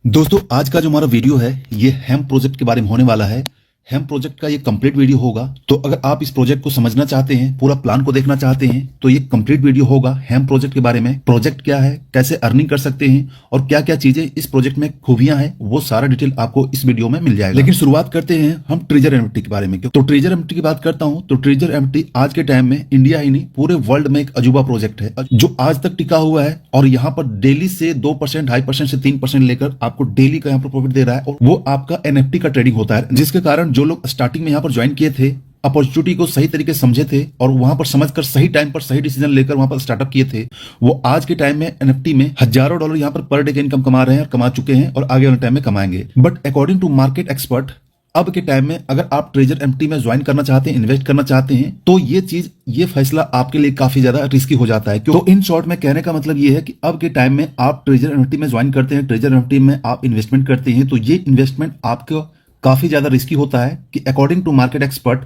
दोस्तों आज का जो हमारा वीडियो है ये हेम प्रोजेक्ट के बारे में होने वाला है। हेम प्रोजेक्ट का ये कंप्लीट वीडियो होगा। तो अगर आप इस प्रोजेक्ट को समझना चाहते हैं, पूरा प्लान को देखना चाहते हैं, तो ये कंप्लीट वीडियो होगा हेम प्रोजेक्ट के बारे में। प्रोजेक्ट क्या है, कैसे अर्निंग कर सकते हैं और क्या क्या चीजें इस प्रोजेक्ट में खूबियां हैं, वो सारा डिटेल आपको इस वीडियो में मिल जाएगा। लेकिन शुरुआत करते हैं हम ट्रेजर एनएफटी के बारे में। तो ट्रेजर एनएफटी की बात करता हूं तो ट्रेजर एनएफटी आज के टाइम में इंडिया ही नहीं पूरे वर्ल्ड में एक अजूबा प्रोजेक्ट है जो आज तक टिका हुआ है और यहाँ पर डेली से 2%, 2.5% से 3% लेकर आपको डेली का यहाँ पर प्रॉफिट दे रहा है। और वो आपका एनएफटी का ट्रेडिंग होता है, जिसके कारण जो लोग स्टार्टिंग में यहाँ पर ज्वाइन किए थे, अपॉर्चुनिटी को सही तरीके से समझे थे और वहां पर समझकर सही टाइम पर सही डिसीजन लेकर वहां पर स्टार्टअप किए थे, वो आज के टाइम में एनएफटी में हजारों डॉलर यहाँ पर डे का इनकम कमा रहे हैं और कमा चुके हैं और आगे वाले टाइम में कमाएंगे। But according to market expert अब के टाइम में अगर आप ट्रेजर एनएफटी में ज्वाइन करना चाहते हैं, इन्वेस्ट करना चाहते हैं, तो ये फैसला आपके लिए काफी ज्यादा रिस्की हो जाता है। तो इन शॉर्ट में कहने का मतलब ये है कि अब के टाइम में आप ट्रेजर एनएफटी में ज्वाइन करते हैं, ट्रेजर एनएफटी में आप इन्वेस्टमेंट करते हैं, तो ये इन्वेस्टमेंट आपको काफी ज्यादा रिस्की होता है कि अकॉर्डिंग टू मार्केट एक्सपर्ट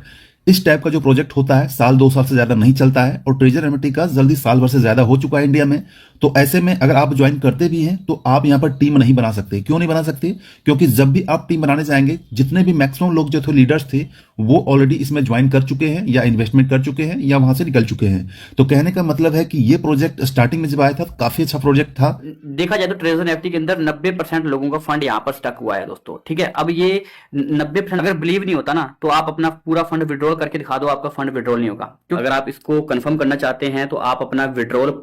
इस टाइप का जो प्रोजेक्ट होता है साल 2 साल से ज्यादा नहीं चलता है और ट्रेजर एनएफटी का जल्दी साल भर से ज्यादा हो चुका है इंडिया में। तो ऐसे में अगर आप ज्वाइन करते भी हैं तो आप यहां पर टीम नहीं बना सकते। क्यों नहीं बना सकते? क्योंकि जब भी आप टीम बनाने जाएंगे, जितने भी मैक्सिमम लोग जो थे लीडर्स थे वो ऑलरेडी इसमें ज्वाइन कर चुके हैं या इन्वेस्टमेंट कर चुके हैं या वहां से निकल चुके हैं। तो कहने का मतलब है कि ये प्रोजेक्ट स्टार्टिंग में जब आया था काफी अच्छा प्रोजेक्ट था। देखा जाए तो ट्रेजर एनएफटी के अंदर 90% लोगों का फंड यहाँ पर स्टक हुआ है दोस्तों। ठीक है, अब ये 90% अगर बिलीव नहीं होता ना तो आप अपना पूरा फंड विड्रॉल करके दिखा दो, आपका फंड विड्रॉल नहीं होगा। अगर आप इसको कंफर्म करना चाहते हैं तो आप अपना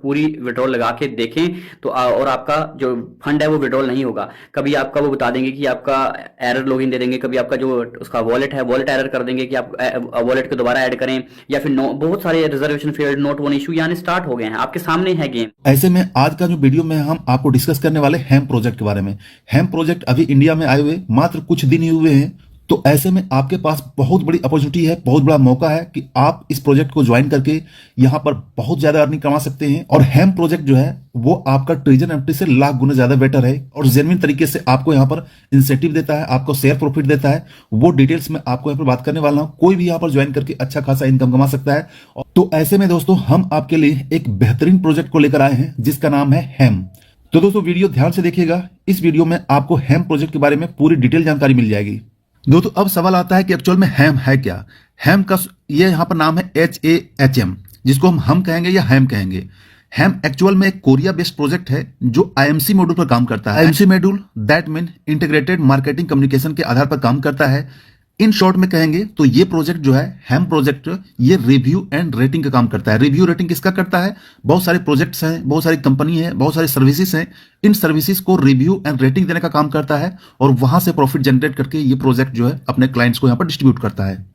पूरी विड्रॉल लगा के देखें तो और आपका जो फंड है वो विड्रॉल नहीं होगा। कभी आपका वो बता देंगे कि आपका एरर लॉगिन दे देंगे, कभी आपका जो उसका वॉलेट है वॉलेट एरर कर देंगे कि आप वॉलेट को दोबारा ऐड करें, या फिर बहुत सारे reservation failed, note one issue यानी स्टार्ट हो गए हैं, आपके सामने है गेम। ऐसे में आज का जो वीडियो में हम आपको डिस्कस करने वाले हेम प्रोजेक्ट के बारे में। हेम प्रोजेक्ट अभी इंडिया में आए हुए मात्र कुछ दिन ही हुए हैं, तो ऐसे में आपके पास बहुत बड़ी अपॉर्चुनिटी है, बहुत बड़ा मौका है कि आप इस प्रोजेक्ट को ज्वाइन करके यहां पर बहुत ज्यादा अर्निंग कमा सकते हैं। और हेम प्रोजेक्ट जो है वो आपका ट्रेजर एनएफटी से लाख गुना ज्यादा बेटर है और जेन्युइन तरीके से आपको यहां पर इंसेंटिव देता है, आपको शेयर प्रॉफिट देता है। वो डिटेल्स में आपको यहां पर बात करने वाला हूं। कोई भी यहां पर ज्वाइन करके अच्छा खासा इनकम कमा सकता है। तो ऐसे में दोस्तों हम आपके लिए एक बेहतरीन प्रोजेक्ट को लेकर आए हैं जिसका नाम है हेम। तो दोस्तों वीडियो ध्यान से देखिएगा, इस वीडियो में आपको हेम प्रोजेक्ट के बारे में पूरी डिटेल जानकारी मिल जाएगी। दोस्तों अब सवाल आता है कि एक्चुअल में हेम है क्या। हेम का ये यहां पर नाम है HAHM, जिसको हम कहेंगे या हेम कहेंगे। हेम एक्चुअल में एक कोरिया बेस्ड प्रोजेक्ट है जो IMC मॉड्यूल पर काम करता है। IMC module that mean integrated marketing communication के आधार पर काम करता है। इन शॉर्ट में कहेंगे तो ये प्रोजेक्ट जो है हेम प्रोजेक्ट, ये रिव्यू एंड रेटिंग का काम करता है। रिव्यू रेटिंग किसका करता है? बहुत सारे प्रोजेक्ट्स हैं, बहुत सारी कंपनी है, बहुत सारी सर्विसेज हैं, इन सर्विसेज को रिव्यू एंड रेटिंग देने का काम करता है और वहां से प्रॉफिट जनरेट करके ये प्रोजेक्ट जो है अपने क्लाइंट्स को यहां पर डिस्ट्रीब्यूट करता है।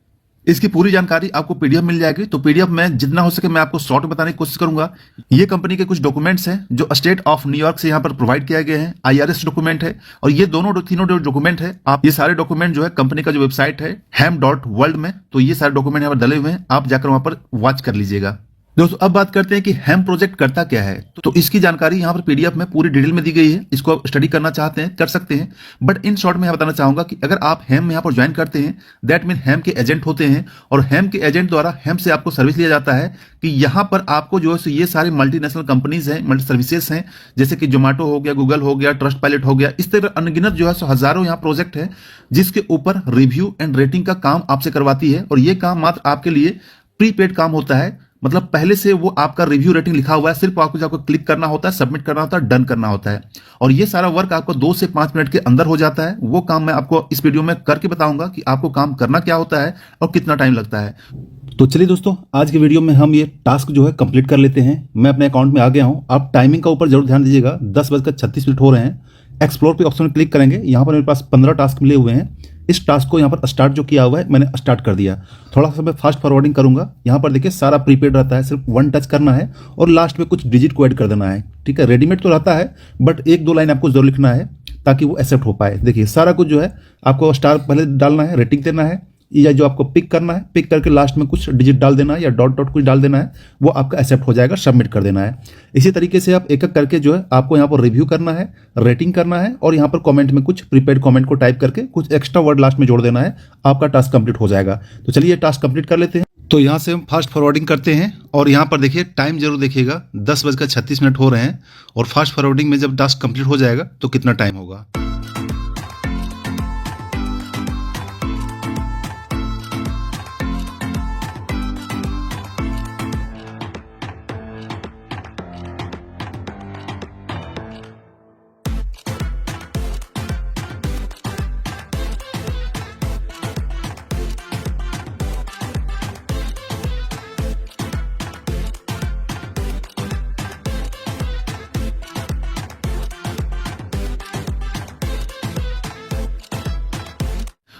इसकी पूरी जानकारी आपको पीडीएफ मिल जाएगी, तो पीडीएफ में जितना हो सके मैं आपको शॉर्ट में बताने की कोशिश करूंगा। ये कंपनी के कुछ डॉक्यूमेंट्स हैं जो स्टेट ऑफ न्यूयॉर्क से यहाँ पर प्रोवाइड किया गए हैं। IRS डॉक्यूमेंट है और ये तीनों डॉक्यूमेंट है। आप ये सारे डॉक्यूमेंट जो है कंपनी का जो वेबसाइट है hem.world में, तो ये सारे डॉक्यूमेंट यहाँ पर डले हुए हैं, आप जाकर वहां पर वॉच कर लीजिएगा। दोस्तों अब बात करते हैं कि हेम प्रोजेक्ट करता क्या है। तो इसकी जानकारी यहाँ पर पीडीएफ में पूरी डिटेल में दी गई है। इसको आप स्टडी करना चाहते हैं कर सकते हैं, बट इन शॉर्ट में यहाँ बताना चाहूंगा कि अगर आप हेम यहाँ पर ज्वाइन करते हैं, दैट मीन हेम के एजेंट होते हैं और हेम के एजेंट द्वारा हेम से आपको सर्विस लिया जाता है कि यहाँ पर आपको जो है ये सारी मल्टीनेशनल कंपनीज हैं, मल्टी सर्विसेज हैं, जैसे कि जोमेटो हो गया, गूगल हो गया, ट्रस्ट पायलट हो गया, इस तरह अनगिनत जो है हजारों यहाँ प्रोजेक्ट है जिसके ऊपर रिव्यू एंड रेटिंग का काम आपसे करवाती है। और ये काम मात्र आपके लिए प्रीपेड काम होता है, मतलब पहले से वो आपका रिव्यू रेटिंग लिखा हुआ है, सिर्फ आपको क्लिक करना होता है, सबमिट करना होता है, डन करना होता है और ये सारा वर्क आपको 2 से 5 मिनट के अंदर हो जाता है। वो काम मैं आपको इस वीडियो में करके बताऊंगा कि आपको काम करना क्या होता है और कितना टाइम लगता है। तो चलिए दोस्तों आज के वीडियो में हम ये टास्क जो है कंप्लीट कर लेते हैं। मैं अपने अकाउंट में आ गया हूं। आप टाइमिंग का ऊपर जरूर ध्यान दीजिएगा, 10:36 हो रहे हैं। एक्सप्लोर पे ऑप्शन क्लिक करेंगे, यहाँ पर मेरे पास 15 टास्क मिले हुए हैं। इस टास्क को यहाँ पर स्टार्ट जो किया हुआ है मैंने स्टार्ट कर दिया। थोड़ा सा मैं फास्ट फॉरवर्डिंग करूंगा। यहाँ पर देखिए सारा प्रीपेड रहता है, सिर्फ 1 टच करना है और लास्ट में कुछ डिजिट को ऐड कर देना है। ठीक है, रेडीमेड तो रहता है बट 1-2 लाइन आपको जरूर लिखना है ताकि वो एक्सेप्ट हो पाए। देखिए सारा कुछ जो है आपको स्टार पहले डालना है, रेटिंग देना है, या जो आपको पिक करना है, पिक करके लास्ट में कुछ डिजिट डाल देना है या डॉट कुछ डाल देना है, वो आपका एक्सेप्ट हो जाएगा, सबमिट कर देना है। इसी तरीके से आप एक एक करके जो है आपको यहाँ पर रिव्यू करना है, रेटिंग करना है और यहाँ पर कमेंट में कुछ प्रीपेड कमेंट को टाइप करके कुछ एक्स्ट्रा वर्ड लास्ट में जोड़ देना है, आपका टास्क कंप्लीट हो जाएगा। तो चलिए टास्क कंप्लीट कर लेते हैं। तो यहाँ से हम फास्ट फॉरवर्डिंग करते हैं और यहाँ पर देखिए टाइम जरूर देखिएगा, 10:36 हो रहे हैं और फास्ट फॉरवर्डिंग में जब टास्क कंप्लीट हो जाएगा तो कितना टाइम होगा।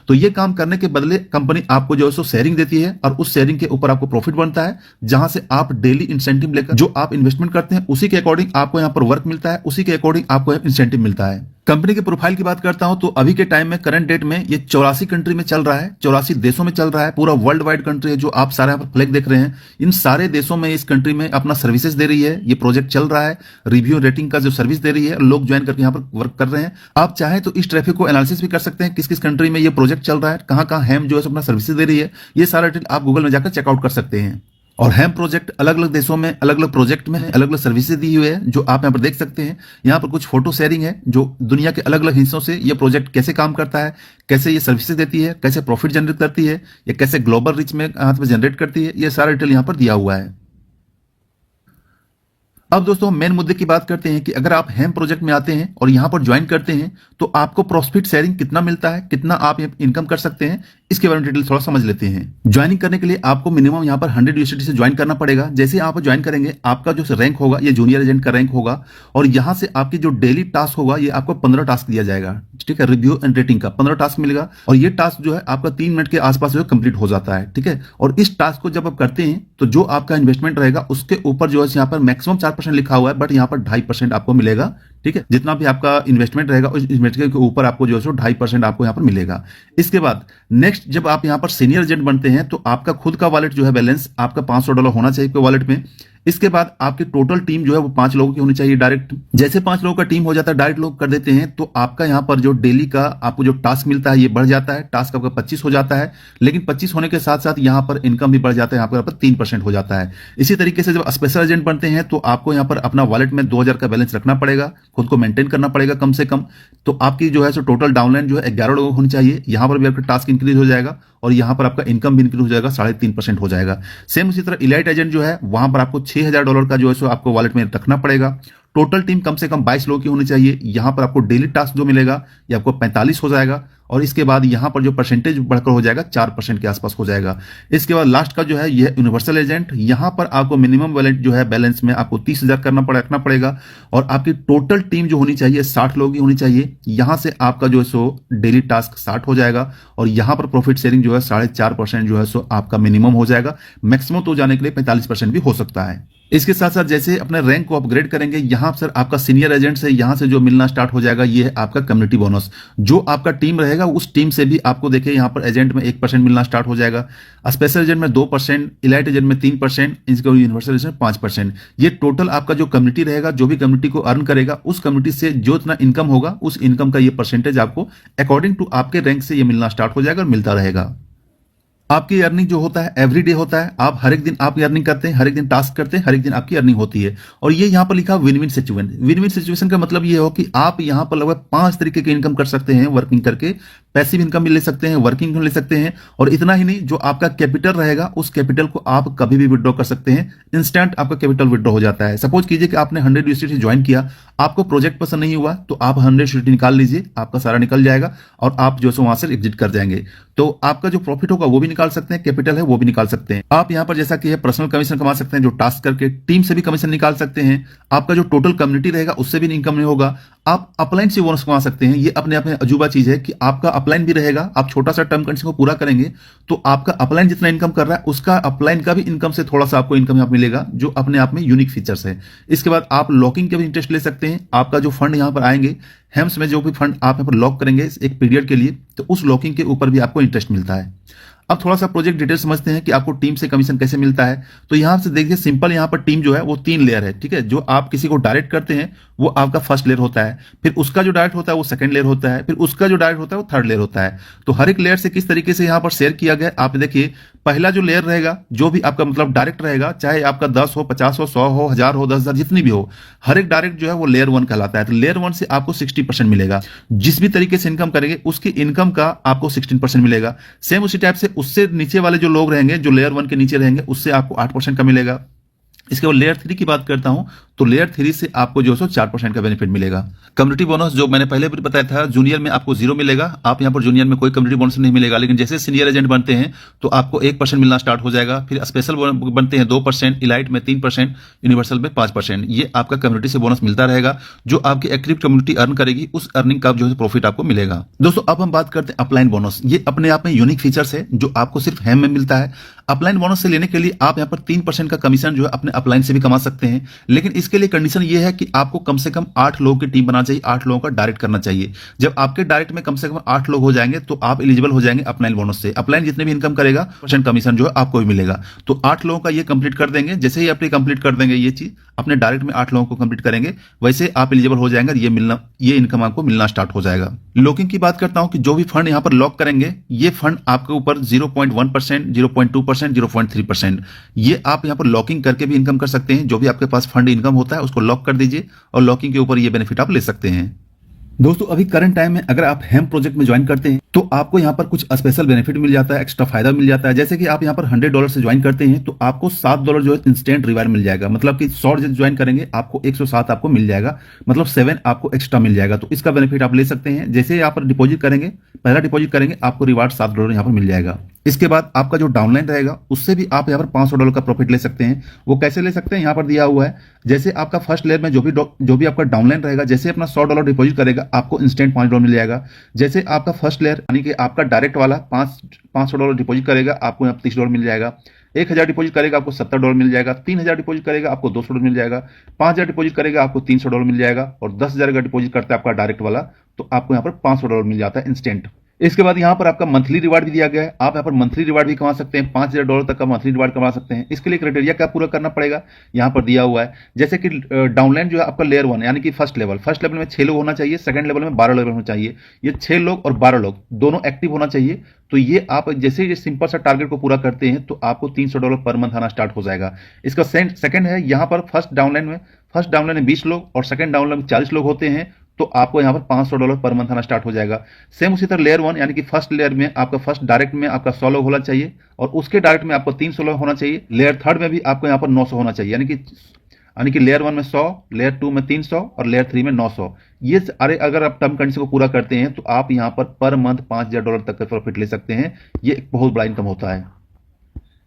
तो ये काम करने के बदले कंपनी आपको जो है सो शेयरिंग देती है और उस शेयरिंग के ऊपर आपको प्रॉफिट बनता है, जहां से आप डेली इंसेंटिव लेकर जो आप इन्वेस्टमेंट करते हैं उसी के अकॉर्डिंग आपको यहाँ पर वर्क मिलता है, उसी के अकॉर्डिंग आपको इंसेंटिव मिलता है। कंपनी के प्रोफाइल की बात करता हूं तो अभी के टाइम में करंट डेट में ये 84 कंट्री में चल रहा है, 84 देशों में चल रहा है, पूरा वर्ल्ड वाइड कंट्री है जो आप सारे यहाँ पर फ्लैग देख रहे हैं। इन सारे देशों में इस कंट्री में अपना सर्विसेज दे रही है, ये प्रोजेक्ट चल रहा है, रिव्यू रेटिंग का जो सर्विस दे रही है, लोग ज्वाइन करके यहाँ पर वर्क कर रहे हैं। आप चाहें तो इस ट्रैफिक को एनालिसिस भी कर सकते हैं, किस किस कंट्री में ये प्रोजेक्ट चल रहा है, कहाँ कहाँ हैम जो है अपना सर्विसेज दे रही है, ये सारा डिटेल आप गूगल में जाकर चेकआउट कर सकते हैं। और हैम प्रोजेक्ट अलग अलग देशों में अलग अलग प्रोजेक्ट में अलग अलग सर्विसेज दी हुई है जो आप यहाँ पर देख सकते हैं। यहाँ पर कुछ फोटो शेयरिंग है जो दुनिया के अलग अलग हिस्सों से ये प्रोजेक्ट कैसे काम करता है, कैसे ये सर्विसेज देती है, कैसे प्रॉफिट जनरेट करती है, या कैसे ग्लोबल रीच में हाथ में जनरेट करती है, ये सारा डिटेल यहाँ पर दिया हुआ है। अब दोस्तों मेन मुद्दे की बात करते हैं कि अगर आप हैम प्रोजेक्ट में आते हैं और यहां पर ज्वाइन करते हैं तो आपको प्रॉफिट शेयरिंग कितना मिलता है, कितना आप इनकम कर सकते हैं, इसके बारे में डिटेल थोड़ा समझ लेते हैं। ज्वाइनिंग करने के लिए आपको मिनिमम यहां पर 100 यूएसडी से ज्वाइन करना पड़ेगा। जैसे आप ज्वाइन करेंगे आपका जो रैंक होगा ये जूनियर एजेंट का रैंक होगा और यहां से आपकी जो डेली टास्क होगा ये आपको 15 टास्क दिया जाएगा, ठीक है, रिव्यू एंड रेटिंग का 15 टास्क मिलेगा और ये टास्क जो है आपका 3 मिनट के आसपास जो है कंप्लीट हो जाता है, ठीक है। और इस टास्क को जब आप करते हैं तो जो आपका इन्वेस्टमेंट रहेगा उसके ऊपर जो है यहाँ पर मैक्सिमम 4% लिखा हुआ है, बट यहाँ पर 2.5% आपको मिलेगा, ठीक है। जितना भी आपका इन्वेस्टमेंट रहेगा उस इन्वेस्टमेंट के ऊपर आपको जो है 2.5% आपको यहाँ पर मिलेगा। इसके बाद नेक्स्ट जब आप यहाँ पर सीनियर एजेंट बनते हैं तो आपका खुद का वॉलेट जो है बैलेंस आपका $500 होना चाहिए आपके वॉलेट में। इसके बाद आपकी टोटल टीम जो है वो 5 लोगों की होनी चाहिए डायरेक्ट। जैसे 5 लोगों का टीम हो जाता है, डायरेक्ट लोग कर देते हैं तो आपका यहाँ पर जो डेली का आपको जो टास्क मिलता है ये बढ़ जाता है। टास्क आपका 25 हो जाता है, लेकिन 25 होने के साथ साथ यहाँ पर इनकम भी बढ़ जाता है, यहाँ पर 3% हो जाता है। इसी तरीके से जब स्पेशल एजेंट बनते हैं तो आपको यहाँ पर अपना वॉलेट में 2000 का बैलेंस रखना पड़ेगा, खुद को मेंटेन करना पड़ेगा कम से कम। तो आपकी जो है सो टोटल डाउनलाइन जो है 11 लोगों होनी चाहिए। यहाँ पर भी आपका टास्क इंक्रीज हो जाएगा और यहाँ पर आपका इनकम भी इंक्रीज हो जाएगा, 3.5% हो जाएगा। सेम उसी तरह इलाइट एजेंट जो है वहां पर आपको $6000 का जो है सो आपको वॉलेट में रखना पड़ेगा। टोटल टीम कम से कम 22 लोगों की होनी चाहिए। यहाँ पर आपको डेली टास्क जो मिलेगा ये आपको 45 हो जाएगा और इसके बाद यहाँ पर जो परसेंटेज बढ़कर हो जाएगा 4% के आसपास हो जाएगा। इसके बाद लास्ट का जो है यह यूनिवर्सल एजेंट, यहाँ पर आपको मिनिमम वॉलेट जो है बैलेंस में आपको 30,000 रखना पड़ेगा और आपकी टोटल टीम जो होनी चाहिए 60 लोगों की होनी चाहिए। यहाँ से आपका जो है सो डेली टास्क 60 हो जाएगा और यहाँ पर प्रॉफिट शेयरिंग जो है 4.5% जो है सो आपका मिनिमम हो जाएगा। मैक्सिमम तो जाने के लिए 45% भी हो सकता है। इसके साथ साथ जैसे अपने रैंक को अपग्रेड करेंगे यहाँ सर आपका सीनियर एजेंट से यहाँ से जो मिलना स्टार्ट हो जाएगा ये है आपका कम्युनिटी बोनस। जो आपका टीम रहेगा उस टीम से भी आपको देखिए यहाँ पर एजेंट में 1% मिलना स्टार्ट हो जाएगा, स्पेशल एजेंट में 2%, इलाइट एजेंट में 3%, इसके यूनिवर्सल एजेंट 5%। ये टोटल आपका जो कम्युनिटी रहेगा, जो भी कम्युनिटी को अर्न करेगा उस कम्युनिटी से जो इतना इनकम होगा उस इनकम का ये परसेंटेज आपको अकॉर्डिंग टू आपके रैंक से ये मिलना स्टार्ट हो जाएगा और मिलता रहेगा। आपकी अर्निंग जो होता है एवरी डे होता है, आप हर एक दिन आप अर्निंग करते हैं, हर एक दिन टास्क करते हैं, हर एक दिन आपकी अर्निंग होती है। और ये यहाँ पर लिखा win win situation. Win win situation का मतलब ये हो कि आप यहाँ पर लगभग 5 तरीके की इनकम कर सकते हैं वर्किंग करके। पैसिव इनकम भी ले सकते हैं, वर्किंग इनकम ले सकते हैं और इतना ही नहीं, जो आपका कैपिटल रहेगा उस कैपिटल को आप कभी भी विड्रॉ कर सकते हैं। इंस्टेंट आपका कैपिटल विड्रॉ हो जाता है। सपोज कीजिए कि आपने 100 यूएसडी ज्वाइन किया, आपको प्रोजेक्ट पसंद नहीं हुआ तो आप 100 यूएसडी निकाल लीजिए, आपका सारा निकल जाएगा और आप जो सो वहां से एग्जिट कर जाएंगे। तो आपका जो प्रॉफिट होगा वो भी निकाल सकते हैं, कैपिटल है वो भी निकाल सकते हैं। आप यहाँ पर जैसा कि है पर्सनल कमीशन कमा सकते हैं जो टास्क करके, टीम से भी कमीशन निकाल सकते हैं। आपका जो टोटल कम्युनिटी रहेगा उससे भी इनकम नहीं होगा। आप अपलाइन से बोनस कमा सकते हैं। ये अपने आप में अजूबा चीज है कि आपका अपलाइन भी रहेगा। आप छोटा सा टर्म कंडीशन को पूरा करेंगे तो आपका अपलाइन जितना इनकम कर रहा है उसका अपलाइन का भी इनकम से थोड़ा सा आपको इनकम यहाँ मिलेगा, जो अपने आप में यूनिक फीचर्स है। इसके बाद आप लॉकिंग के भी इंटरेस्ट ले सकते हैं। आपका जो फंड यहाँ पर आएंगे हेम्स में, जो भी फंड आप यहाँ पर लॉक करेंगे एक पीरियड के लिए, तो उस लॉकिंग के ऊपर भी आपको इंटरेस्ट मिलता है। अब थोड़ा सा प्रोजेक्ट डिटेल समझते हैं कि आपको टीम से कमीशन कैसे मिलता है। तो यहां से देखिए सिंपल, यहां पर टीम जो है वो 3 लेयर है, ठीक है। जो आप किसी को डायरेक्ट करते हैं वो आपका फर्स्ट लेयर होता है, फिर उसका जो डायरेक्ट होता है वो सेकंड लेयर होता है, फिर उसका जो डायरेक्ट होता है वो थर्ड लेयर होता है। तो हर एक लेयर से किस तरीके से यहां पर शेयर किया गया आप देखिए। पहला जो लेयर रहेगा, जो भी आपका मतलब डायरेक्ट रहेगा, चाहे आपका 10 हो, 50 हो, 100 हो, 1000 हो, 10,000 जितनी भी हो, हर एक डायरेक्ट जो है वो लेयर 1 कहलाता है। तो लेयर 1 से आपको 60% मिलेगा। जिस भी तरीके से इनकम करेंगे उसकी इनकम का आपको 16% मिलेगा। सेम उसी टाइप से उससे नीचे वाले जो लोग रहेंगे, जो लेयर 1 के नीचे रहेंगे, उससे आपको 8% का मिलेगा। इसके बाद लेयर 3 की बात करता हूं तो लेयर 3 से आपको जो है 4% का बेनिफिट मिलेगा। कम्युनिटी बोनस जो मैंने पहले भी बताया था, जूनियर में आपको 0 मिलेगा। आप यहाँ पर जूनियर में कोई कम्युनिटी बोनस नहीं मिलेगा, लेकिन जैसे सीनियर एजेंट बनते हैं तो आपको 1% मिलना स्टार्ट हो जाएगा। फिर स्पेशल बनते हैं 2%, इलाइट में 3%, यूनिवर्सल में 5%। ये आपका कम्युनिटी से बोनस मिलता रहेगा। जो आपकी एक्टिव कम्युनिटी अर्न करेगी उस अर्निंग का जो है प्रॉफिट आपको मिलेगा। दोस्तों अब हम बात करते हैं अपलाइन बोनस। ये अपने आप में यूनिक फीचर्स है जो आपको सिर्फ हैम में मिलता है। अपलाइन बोनस से लेने के लिए आप यहाँ पर 3% का कमीशन जो है अपने अपलाइन से भी कमा सकते हैं, लेकिन इसके लिए कंडीशन ये है कि आपको कम से कम 8 लोगों की टीम बनाना चाहिए, 8 लोगों का डायरेक्ट करना चाहिए। जब आपके डायरेक्ट में कम से कम 8 लोग हो जाएंगे तो आप एलिजिबल हो जाएंगे अपलाइन बोनस से। अपलाइन जितने भी इनकम करेगा % कमीशन जो है आपको भी मिलेगा। तो 8 लोगों का ये कंप्लीट कर देंगे। जैसे ही अपने कंप्लीट कर देंगे ये चीज, अपने डायरेक्ट में 8 लोगों को कंप्लीट करेंगे, वैसे आप एलिजिबल हो जाएंगे। ये इनकम आपको मिलना स्टार्ट हो जाएगा। लॉकिंग की बात करता हूं कि जो भी फंड यहां पर लॉक करेंगे, ये फंड आपके ऊपर 0.1%, 0.2%, 0.3%, ये आप यहां पर लॉकिंग करके भी इनकम कर सकते हैं। जो भी आपके पास फंड इनकम होता है उसको लॉक कर दीजिए और लॉकिंग के ऊपर ये बेनिफिट आप ले सकते हैं। दोस्तों अभी करंट टाइम में अगर आप हेम प्रोजेक्ट में ज्वाइन करते हैं तो आपको यहाँ पर कुछ स्पेशल बेनिफिट मिल जाता है, एक्स्ट्रा फायदा मिल जाता है। जैसे कि आप यहाँ पर $100 से ज्वाइन करते हैं तो आपको $7 जो है इंस्टेंट रिवार्ड मिल जाएगा। मतलब कि 100 ज्वाइन करेंगे आपको 107 आपको मिल जाएगा, मतलब 7 आपको एक्स्ट्रा मिल जाएगा। तो इसका बेनिफिट आप ले सकते हैं। जैसे ही यहाँ पर डिपॉजिट करेंगे, पहला डिपॉजिट करेंगे, आपको रिवार्ड $7 यहाँ पर मिल जाएगा। इसके बाद आपका जो डाउनलाइन रहेगा उससे भी आप यहाँ पर $500 का प्रॉफिट ले सकते हैं। वो कैसे ले सकते हैं यहाँ पर दिया हुआ है। जैसे आपका फर्स्ट लेयर में जो भी आपका डाउनलाइन रहेगा, जैसे अपना $100 डिपॉजिट करेगा आपको इंस्टेंट $5 मिल जाएगा। जैसे आपका फर्स्ट लेयर यानी कि आपका डायरेक्ट वाला $500 डिपॉजिट करेगा आपको यहाँ $30 मिल जाएगा। 1000 डिपॉजिट करेगा आपको $70 मिल जाएगा। 3000 डिपॉजिट करेगा आपको $200 मिल जाएगा। 5000 डिपॉजिट करेगा आपको $300 मिल जाएगा। और 10,000 का डिपॉजिट करता है आपका डायरेक्ट वाला तो आपको यहाँ पर $500 मिल जाता है इंस्टेंट। इसके बाद यहाँ पर आपका मंथली रिवार्ड भी दिया गया है। आप यहाँ पर मंथली रिवार्ड भी कमा सकते हैं, $5000 तक का मंथली रिवार्ड कमा सकते हैं। इसके लिए क्राइटेरिया क्या पूरा करना पड़ेगा यहाँ पर दिया हुआ है। जैसे कि डाउनलाइन जो है आपका लेयर 1 यानी कि फर्स्ट लेवल में 6 लोग होना चाहिए, सेकंड लेवल में 12 लोग होना चाहिए। ये 6 लोग और 12 लोग दोनों एक्टिव होना चाहिए। तो ये आप जैसे ये सिंपल सा टारगेट को पूरा करते हैं तो आपको $300 पर मंथ आना स्टार्ट हो जाएगा। इसका सेकंड है यहाँ पर फर्स्ट डाउनलाइन में 20 लोग और सेकंड डाउनलाइन में 40 लोग होते हैं तो आपको यहाँ पर $500 पर मंथ आना स्टार्ट हो जाएगा। सेम उसी तरह लेयर 1 यानी कि फर्स्ट लेयर में आपका फर्स्ट डायरेक्ट में आपका 100 लोग होना चाहिए और उसके डायरेक्ट में आपको 300 लोग होना चाहिए। लेयर 3 में भी आपको यहाँ पर 900 होना चाहिए, यानी कि लेयर 1 में 100, लेयर 2 में 300 और लेयर 3 में 900। ये अगर आप टर्म कंडीशन को पूरा करते हैं तो आप यहाँ पर मंथ $5000 तक का प्रॉफिट ले सकते हैं। ये एक बहुत बड़ा इनकम होता है।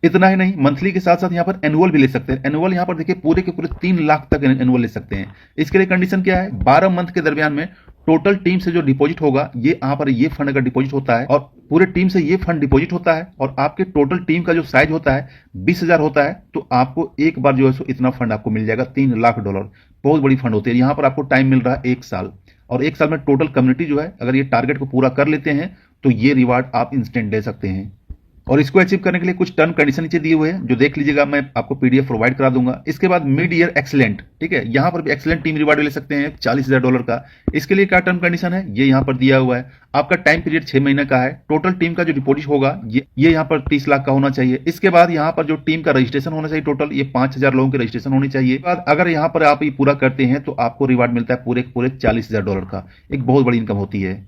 इतना ही नहीं, मंथली के साथ साथ यहाँ पर एनुअल भी ले सकते हैं। एनुअल यहाँ पर देखिए पूरे के पूरे 3 लाख तक एनुअल ले सकते हैं। इसके लिए कंडीशन क्या है, 12 मंथ के दरमियान में टोटल टीम से जो डिपॉजिट होगा, ये यहाँ पर ये फंड अगर डिपॉजिट होता है और पूरे टीम से ये फंड डिपॉजिट होता है और आपके टोटल टीम का जो साइज होता है 20,000 होता है तो आपको एक बार जो है सो इतना फंड आपको मिल जाएगा, $3 लाख। बहुत बड़ी फंड होती है। यहाँ पर आपको टाइम मिल रहा है 1 साल और 1 साल में टोटल कम्युनिटी जो है अगर ये टारगेट को पूरा कर लेते हैं तो ये रिवार्ड आप इंस्टेंट ले सकते हैं। और इसको अचीव करने के लिए कुछ टर्म कंडीशन नीचे दिए हुए हैं जो देख लीजिएगा, मैं आपको पीडीएफ प्रोवाइड करा दूंगा। इसके बाद मिड ईयर एक्सीलेंट, ठीक है, यहां पर भी एक्सीलेंट टीम रिवार्ड ले सकते हैं $40,000 का। इसके लिए क्या टर्म कंडीशन है ये यहां पर दिया हुआ है। आपका टाइम पीरियड 6 महीने का है। टोटल टीम का जो डिपॉजिट होगा ये यहां पर 30 लाख का होना चाहिए। इसके बाद यहां पर जो टीम का रजिस्ट्रेशन होना चाहिए, टोटल ये 5000 लोगों की रजिस्ट्रेशन होनी चाहिए। बाद अगर यहां पर आप ये पूरा करते हैं तो आपको रिवार्ड मिलता है पूरे $40,000 का। एक बहुत बड़ी इनकम होती है।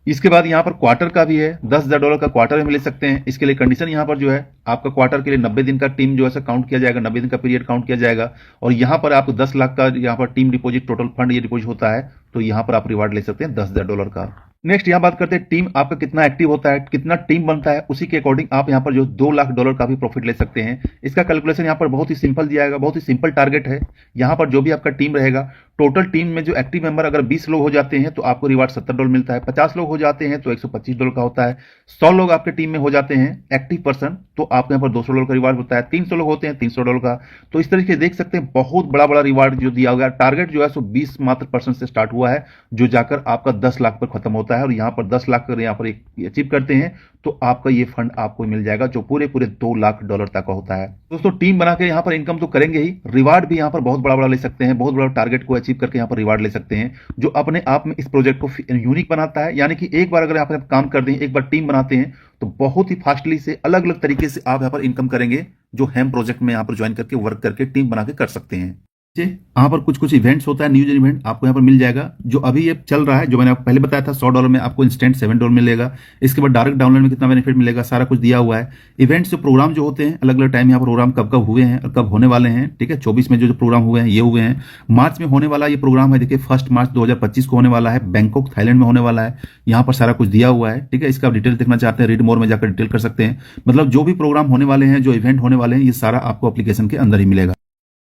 इसके बाद यहाँ पर क्वार्टर का भी है, $10,000 का क्वार्टर में ले सकते हैं। इसके लिए कंडीशन यहाँ पर जो है आपका क्वार्टर के लिए 90 दिन का टीम जो है काउंट किया जाएगा, 90 दिन का पीरियड काउंट किया जाएगा। और यहाँ पर आपको 10 लाख का यहाँ पर टीम डिपॉजिट टोटल फंड ये डिपॉजिट होता है तो यहाँ पर आप रिवार्ड ले सकते हैं $10,000 का। नेक्स्ट यहाँ बात करते हैं टीम आपका कितना एक्टिव होता है, कितना टीम बनता है, उसी के अकॉर्डिंग आप यहाँ पर जो $2 लाख का भी प्रॉफिट ले सकते हैं। इसका कैलकुलेशन यहाँ पर बहुत ही सिंपल दिया गया, बहुत ही सिंपल टारगेट है। यहाँ पर जो भी आपका टीम रहेगा, टोटल टीम में जो एक्टिव मेंबर अगर 20 लोग हो जाते हैं तो आपको रिवार्ड $70 मिलता है। 50 लोग हो जाते हैं तो $125 का होता है। 100 लोग आपके टीम में हो जाते हैं एक्टिव पर्सन तो आपको यहाँ पर $200 का रिवार्ड होता है। 300 लोग होते हैं $300 का। तो इस तरीके से देख सकते हैं बहुत बड़ा बड़ा रिवार्ड जो दिया गया। टारगेट जो है सो 20 मात्र % से स्टार्ट हुआ है जो जाकर आपका 10 लाख पर खत्म होता है। और यहाँ पर 10 लाख यहाँ पर अचीव करते हैं तो आपका ये फंड आपको मिल जाएगा जो पूरे $2 लाख तक का होता है। दोस्तों टीम बना के यहाँ पर इनकम तो करेंगे ही, रिवार्ड भी यहाँ पर बहुत बड़ा बड़ा ले सकते हैं। बहुत बड़ा टारगेट को अचीव करके यहाँ पर रिवार्ड ले सकते हैं जो अपने आप में इस प्रोजेक्ट को यूनिक बनाता है। यानी कि एक बार अगर आप काम कर दें, एक बार टीम बनाते हैं तो बहुत ही फास्टली से अलग अलग तरीके से आप यहाँ पर इनकम करेंगे जो हेम प्रोजेक्ट में यहाँ पर ज्वाइन करके वर्क करके टीम बना के कर सकते हैं। यहाँ पर कुछ कुछ इवेंट्स होता है, न्यूज इवेंट आपको यहाँ पर मिल जाएगा। जो अभी ये चल रहा है, जो मैंने आपको पहले बताया था, $100 में आपको इंस्टेंट $7 मिलेगा। इसके बाद डायरेक्ट डाउनलोड में कितना बेनिफिट मिलेगा, सारा कुछ दिया हुआ है। इवेंट्स जो प्रोग्राम जो होते हैं, अलग अलग टाइम यहाँ पर प्रोग्राम कब कब हुए हैं और कब होने वाले हैं, ठीक है। 24 में जो प्रोग्राम हुए हैं ये हुए हैं। मार्च में होने वाला ये प्रोग्राम है, देखिए 1 मार्च 2025 को होने वाला है, बैंकॉक थाईलैंड में होने वाला है। यहाँ पर सारा कुछ दिया हुआ है, ठीक है। इसका डिटेल देखना चाहते हैं, रीड मोर में जाकर डिटेल कर सकते हैं। मतलब जो भी प्रोग्राम होने वाले हैं, जो इवेंट होने वाले हैं, ये सारा आपको एप्लीकेशन के अंदर ही मिलेगा।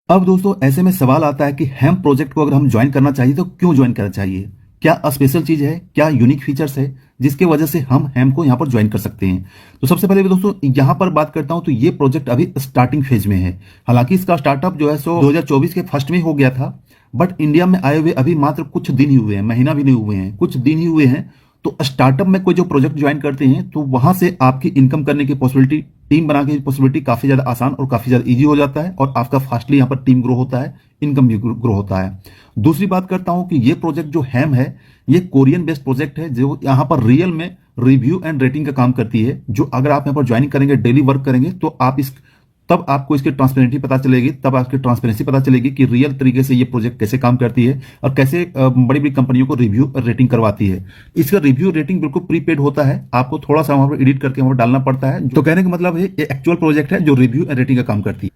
अब दोस्तों ऐसे में सवाल आता है कि हेम्प प्रोजेक्ट को अगर हम ज्वाइन करना चाहिए तो क्यों ज्वाइन करना चाहिए, क्या स्पेशल चीज है, क्या यूनिक फीचर्स है जिसके वजह से हम हेम्प को यहां पर ज्वाइन कर सकते हैं। तो सबसे पहले दोस्तों यहां पर बात करता हूं तो ये प्रोजेक्ट अभी स्टार्टिंग फेज में है। हालांकि इसका स्टार्टअप जो है सो 2024 के फर्स्ट में हो गया था, बट इंडिया में आए हुए अभी मात्र कुछ दिन ही हुए हैं, महीना भी नहीं हुए हैं, कुछ दिन ही हुए हैं। तो स्टार्टअप में कोई जो प्रोजेक्ट ज्वाइन करते हैं तो वहां से आपकी इनकम करने की पॉसिबिलिटी, टीम बनाने की पॉसिबिलिटी काफी ज्यादा आसान और काफी ज्यादा इजी हो जाता है, और आपका फास्टली यहाँ पर टीम ग्रो होता है, इनकम भी ग्रो होता है। दूसरी बात करता हूं कि ये प्रोजेक्ट जो हैम है, ये कोरियन बेस्ड प्रोजेक्ट है, जो यहाँ पर रियल में रिव्यू एंड रेटिंग का काम करती है। जो अगर आप यहाँ पर ज्वाइन करेंगे, डेली वर्क करेंगे, तो आप तब आपको इसकी ट्रांसपेरेंसी पता चलेगी, तब आपकी ट्रांसपेरेंसी पता चलेगी कि रियल तरीके से ये प्रोजेक्ट कैसे काम करती है और कैसे बड़ी बड़ी कंपनियों को रिव्यू और रेटिंग करवाती है। इसका रिव्यू रेटिंग बिल्कुल प्रीपेड होता है, आपको थोड़ा सा वहां पर एडिट करके वहां पर डालना पड़ता है। तो कहने का मतलब है ये एक्चुअल प्रोजेक्ट है जो रिव्यू एंड रेटिंग का काम करती है।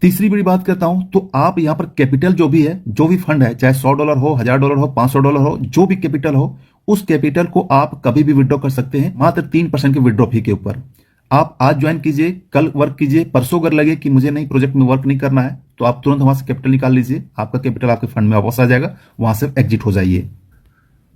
तीसरी बड़ी बात करता हूं तो आप यहां पर कैपिटल जो भी है, जो भी फंड है, चाहे $100 हो, $1000 हो, $500 हो, जो भी कैपिटल हो, उस कैपिटल को आप कभी भी विड्रॉ कर सकते हैं, मात्र 3% के विड्रॉ फी के ऊपर। आप आज ज्वाइन कीजिए, कल वर्क कीजिए, परसों अगर लगे कि मुझे नहीं प्रोजेक्ट में वर्क नहीं करना है, तो आप तुरंत वहां से कैपिटल निकाल लीजिए, आपका कैपिटल आपके फंड में वापस आ जाएगा, वहां से एग्जिट हो जाइए।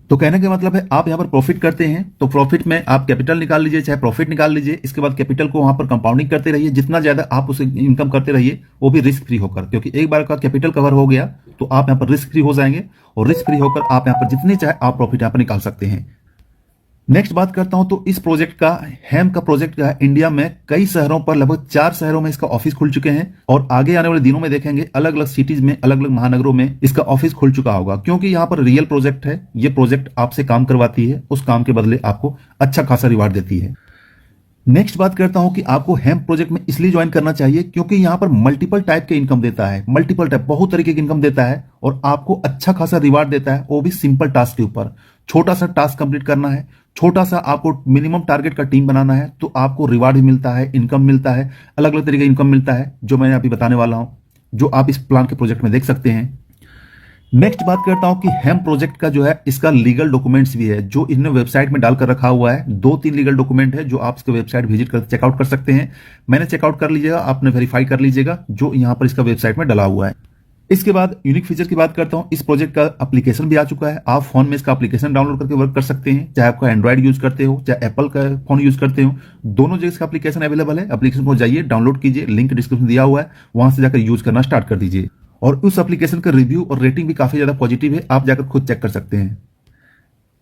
तो कहने का मतलब है आप यहां पर प्रॉफिट करते हैं तो प्रॉफिट में आप कैपिटल निकाल लीजिए, चाहे प्रॉफिट निकाल लीजिए। इसके बाद कैपिटल को वहां पर कंपाउंडिंग करते रहिए, जितना ज्यादा आप उसे इनकम करते रहिए, वो भी रिस्क फ्री होकर, क्योंकि एक बार का कैपिटल कवर हो गया तो आप यहां पर रिस्क फ्री हो जाएंगे, और रिस्क फ्री होकर आप यहां पर जितनी चाहे आप प्रॉफिट यहां पर निकाल सकते हैं। नेक्स्ट बात करता हूं तो इस प्रोजेक्ट का, हैम का प्रोजेक्ट का इंडिया में कई शहरों पर, लगभग 4 शहरों में इसका ऑफिस खुल चुके हैं, और आगे आने वाले दिनों में देखेंगे अलग अलग सिटीज में, अलग अलग महानगरों में इसका ऑफिस खुल चुका होगा, क्योंकि यहां पर रियल प्रोजेक्ट है। ये प्रोजेक्ट आपसे काम करवाती है, उस काम के बदले आपको अच्छा खासा रिवार्ड देती है। नेक्स्ट बात करता हूं कि आपको हेम्प प्रोजेक्ट में इसलिए ज्वाइन करना चाहिए क्योंकि यहां पर मल्टीपल टाइप के इनकम देता है, मल्टीपल टाइप, बहुत तरीके की इनकम देता है, और आपको अच्छा खासा रिवार्ड देता है, वो भी सिंपल टास्क के ऊपर। छोटा सा टास्क कंप्लीट करना है, छोटा सा आपको मिनिमम टारगेट का टीम बनाना है, तो आपको रिवार्ड भी मिलता है, इनकम मिलता है, अलग अलग तरीके का इनकम मिलता है, जो मैंने अभी बताने वाला हूं, जो आप इस प्लान के प्रोजेक्ट में देख सकते हैं। नेक्स्ट बात करता हूं कि हेम्प प्रोजेक्ट का जो है, इसका लीगल डॉक्यूमेंट्स भी है, जो इन्होंने वेबसाइट में डालकर रखा हुआ है। 2-3 लीगल डॉक्यूमेंट है जो आप इसके वेबसाइट विजिट कर चेकआउट कर सकते हैं। मैंने चेकआउट कर लीजिएगा, आपने वेरीफाई कर लीजिएगा जो यहां पर इसका वेबसाइट में डला हुआ है। इसके बाद यूनिक फीचर की बात करता हूं, इस प्रोजेक्ट का एप्लीकेशन भी आ चुका है। आप फोन में इसका एप्लीकेशन डाउनलोड करके वर्क कर सकते हैं, चाहे आपका एंड्रॉइड यूज करते हो, चाहे एप्पल का फोन यूज करते हो, दोनों जगह इसका एप्लीकेशन अवेलेबल है। एप्लीकेशन को जाइए, डाउनलोड कीजिए, लिंक डिस्क्रिप्शन दिया हुआ है, वहां से जाकर यूज करना स्टार्ट कर दीजिए। और उस एप्लीकेशन का रिव्यू और रेटिंग भी काफी ज्यादा पॉजिटिव है, आप जाकर खुद चेक कर सकते हैं।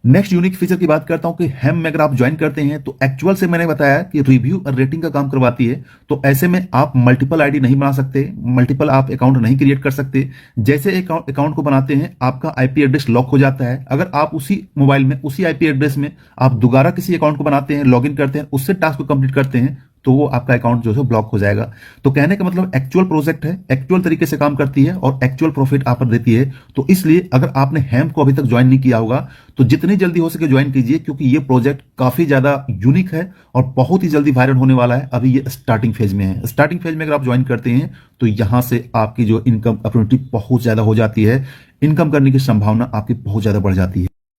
नेक्स्ट यूनिक फीचर की बात करता हूं कि हेम में अगर आप ज्वाइन करते हैं तो एक्चुअल से मैंने बताया कि रिव्यू और रेटिंग का काम करवाती है, तो ऐसे में आप मल्टीपल आईडी नहीं बना सकते, मल्टीपल आप अकाउंट नहीं क्रिएट कर सकते। जैसे अकाउंट को बनाते हैं, आपका आईपी एड्रेस लॉक हो जाता है। अगर आप उसी मोबाइल में, उसी आईपी एड्रेस में आप दोबारा किसी अकाउंट को बनाते हैं, लॉगिन करते हैं, उससे टास्क को कंप्लीट करते हैं, तो वो आपका अकाउंट जो है ब्लॉक हो जाएगा। तो कहने का मतलब एक्चुअल प्रोजेक्ट है, एक्चुअल तरीके से काम करती है और एक्चुअल प्रॉफिट आप देती है। तो इसलिए अगर आपने हेम्प को अभी तक ज्वाइन नहीं किया होगा तो जितनी जल्दी हो सके ज्वाइन कीजिए, क्योंकि ये प्रोजेक्ट काफी ज्यादा यूनिक है और बहुत ही जल्दी वायरल होने वाला है। अभी ये स्टार्टिंग फेज में है। स्टार्टिंग फेज में अगर आप ज्वाइन करते हैं तो यहां से आपकी जो इनकम अपॉर्चुनिटी बहुत ज्यादा हो जाती है, इनकम करने की संभावना आपकी बहुत ज्यादा बढ़ जाती है।